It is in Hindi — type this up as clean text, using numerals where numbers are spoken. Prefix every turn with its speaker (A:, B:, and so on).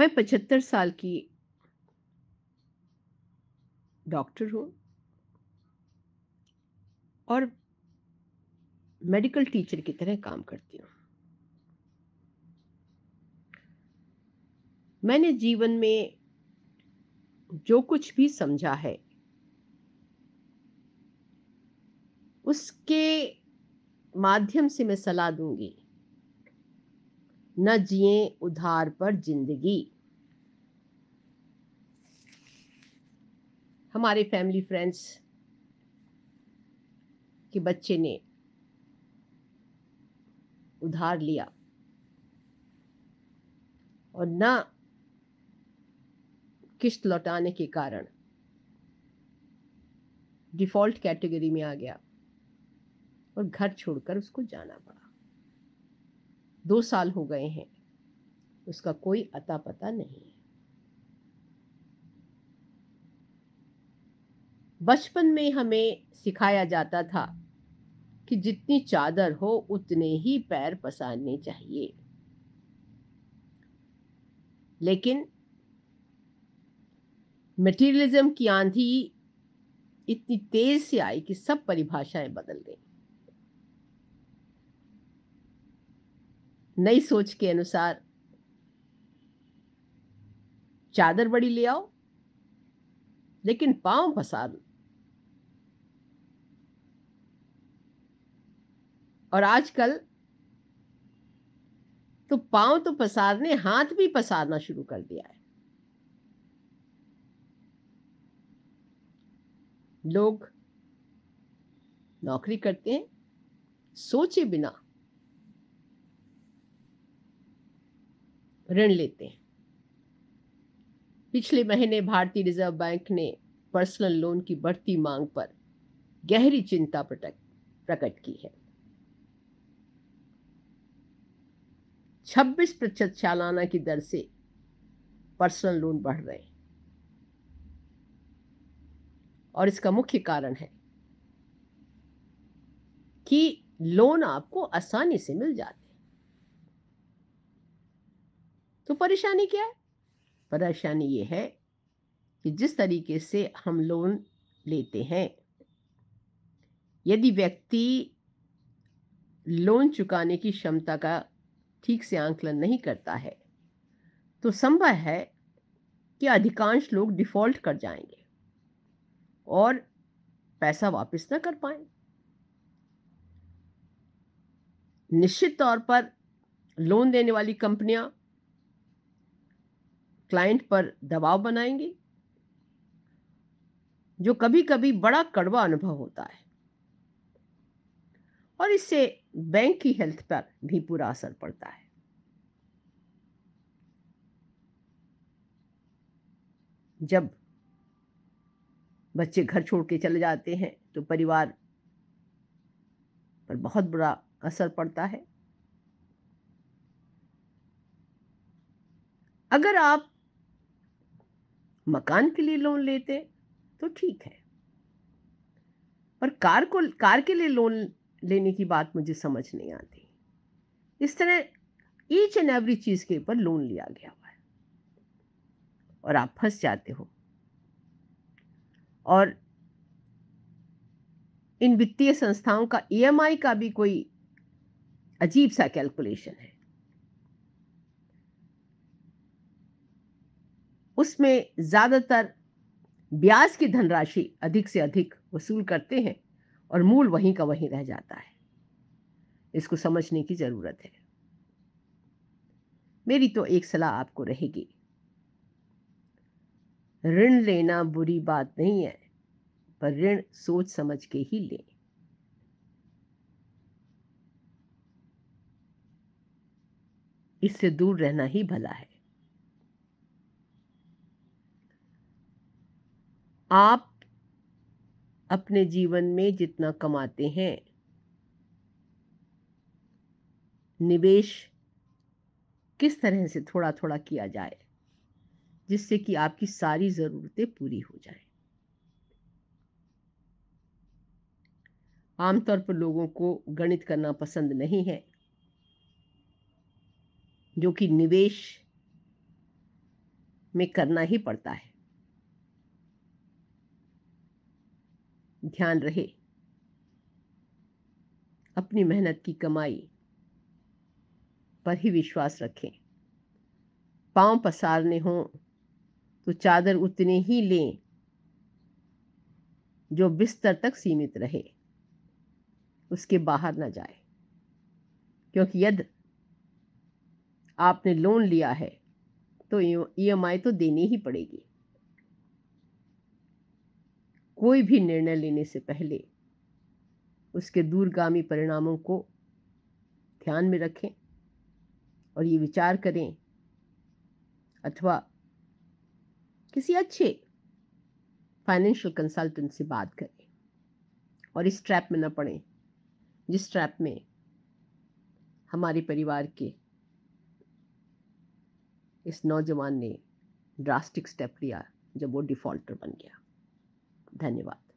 A: मैं 75 साल की डॉक्टर हूँ और मेडिकल टीचर की तरह काम करती हूँ। मैंने जीवन में जो कुछ भी समझा है, उसके माध्यम से मैं सलाह दूँगी, "न जिए उधार पर ज़िंदगी"। हमारे फैमिली फ्रेंड्स के बच्चे ने उधार लिया और ना किश्त लौटाने के कारण डिफ़ॉल्ट कैटेगरी में आ गया और घर छोड़कर उसको जाना पड़ा। 2 साल हो गए हैं, उसका कोई अता-पता नहीं है। बचपन में हमें सिखाया जाता था कि जितनी चादर हो उतने ही पैर पसारने चाहिए। लेकिन मटेरियलिज्म की आंधी इतनी तेज से आई कि सब परिभाषाएं बदल गई। नई सोच के अनुसार चादर बड़ी ले आओ, लेकिन पांव पसार। और आजकल तो पांव तो पसारने, हाथ भी पसारना शुरू कर दिया है। लोग नौकरी करते हैं, सोचे बिना ऋण लेते हैं। पिछले महीने भारतीय रिजर्व बैंक ने पर्सनल लोन की बढ़ती मांग पर गहरी चिंता प्रकट प्रकट की है। 26% सालाना की दर से पर्सनल लोन बढ़ रहे हैं और इसका मुख्य कारण है कि लोन आपको आसानी से मिल जाते हैं। तो परेशानी क्या है? परेशानी ये है कि जिस तरीके से हम लोन लेते हैं, यदि व्यक्ति लोन चुकाने की क्षमता का ठीक से आंकलन नहीं करता है, तो संभव है कि अधिकांश लोग डिफ़ॉल्ट कर जाएँगे और पैसा वापस ना कर पाएँ। निश्चित तौर पर लोन देने वाली कंपनियां क्लाइंट पर दबाव बनाएंगी, जो कभी-कभी बड़ा कड़वा अनुभव होता है और इससे बैंक की हेल्थ पर भी बुरा असर पड़ता है। जब बच्चे घर छोड़ के चले जाते हैं, तो परिवार पर बहुत बुरा असर पड़ता है। अगर आप मकान के लिए लोन लेते, तो ठीक है, पर कार के लिए लोन लेने की बात मुझे समझ नहीं आती। इस तरह ईच एंड एवरी चीज़ के ऊपर लोन लिया गया हुआ है और आप फँस जाते हो। और इन वित्तीय संस्थाओं का ईएमआई का भी कोई अजीब सा कैलकुलेशन है। उसमें ज़्यादातर ब्याज की धनराशि अधिक से अधिक वसूल करते हैं और मूल वहीं का वहीं रह जाता है। इसको समझने की ज़रूरत है। मेरी तो एक सलाह आपको रहेगी, ऋण लेना बुरी बात नहीं है, पर ऋण सोच समझ के ही लें। इससे दूर रहना ही भला है। आप अपने जीवन में जितना कमाते हैं, निवेश किस तरह से थोड़ा-थोड़ा किया जाए, जिससे कि आपकी सारी ज़रूरतें पूरी हो जाएँ। आमतौर पर लोगों को गणित करना पसंद नहीं है, जो कि निवेश में करना ही पड़ता है। ध्यान रहे, अपनी मेहनत की कमाई पर ही विश्वास रखें। पांव पसारने हों तो चादर उतने ही लें जो बिस्तर तक सीमित रहे, उसके बाहर ना जाए। क्योंकि यदि आपने लोन लिया है तो ईएमआई तो देनी ही पड़ेगी। कोई भी निर्णय लेने से पहले उसके दूरगामी परिणामों को ध्यान में रखें और ये विचार करें, अथवा किसी अच्छे फाइनेंशियल कंसल्टेंट से बात करें और इस ट्रैप में न पड़ें जिस ट्रैप में हमारे परिवार के इस नौजवान ने ड्रास्टिक स्टेप लिया जब वो डिफॉल्टर बन गया। धन्यवाद।